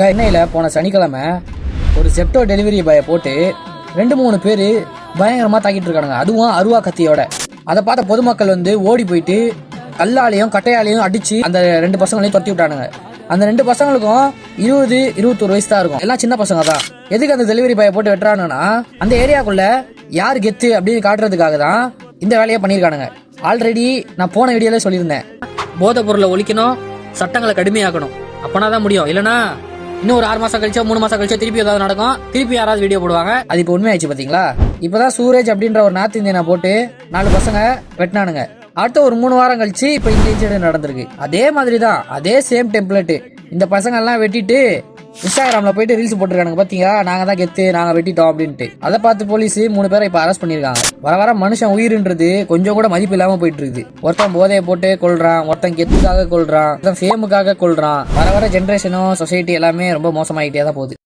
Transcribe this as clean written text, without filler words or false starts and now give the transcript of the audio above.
சென்னையில் போன சனிக்கிழமை ஒரு செப்டோ டெலிவரி பாயை போட்டு 2-3 பேர் பயங்கரமாக தாக்கிட்டு இருக்கானுங்க. அதுவும் அருவா கத்தியோட. அதை பார்த்த பொதுமக்கள் ஓடி போயிட்டு கல்லாலையும் கட்டையாலையும் அடிச்சு அந்த 2 பசங்களையும் துரத்தி விட்டானுங்க. அந்த 2 பசங்களுக்கும் 20-21 வயசு தான் இருக்கும். எல்லாம் சின்ன பசங்க தான். எதுக்கு அந்த டெலிவரி பாயை போட்டு வெட்டுறானுன்னா அந்த ஏரியாக்குள்ள யார் கெத்து அப்படின்னு காட்டுறதுக்காக தான் இந்த வேலையை பண்ணியிருக்கானுங்க. ஆல்ரெடி நான் போன வீடியோல சொல்லியிருந்தேன், போதைப் பொருளை ஒழிக்கணும், சட்டங்களை கடுமையாக்கணும், அப்பனா தான் முடியும். இல்லைன்னா இன்னும் ஒரு 6 மாசம் கழிச்சோ 3 மாசம் கழிச்சோ திருப்பி ஏதாவது நடக்கும், திருப்பி யாராவது வீடியோ போடுவாங்க. அது இப்போ உண்மையாச்சு பாத்தீங்களா. இப்பதான் சூரஜ் அப்படின்ற ஒரு நார்த் இந்தியனை போட்டு 4 பசங்க வெட்டினானுங்க. அடுத்த ஒரு 3 வாரம் கழிச்சு இப்ப இந்த இன்சிடென்ட் நடந்திருக்கு. அதே மாதிரி தான், அதே சேம் டெம்ப்ளேட். இந்த பசங்க எல்லாம் வெட்டிட்டு இன்ஸ்டாகிராம்ல போயிட்டு ரீல்ஸ் போட்டுருக்கானுங்க. பாத்தீங்களா, நாங்க தான் கெத்து, நாங்க வெட்டிட்டோம் அப்படின்ட்டு. அதை பார்த்து போலீஸ் 3 பேரை இப்ப அரெஸ்ட் பண்ணிருக்காங்க. வர வர மனுஷன் உயிர்ன்றது கொஞ்சம் கூட மதிப்பு இல்லாம போயிட்டு இருக்குது. ஒருத்தன் போதையை போட்டு கொள்றான், ஒருத்தன் கெத்துக்காக கொள்றான், ஒருத்தன் ஃபேமுக்காக கொள்றான். வர வர ஜென்ரேஷனும் சொசைட்டி எல்லாமே ரொம்ப மோசமாயிட்டே தான் போகுது.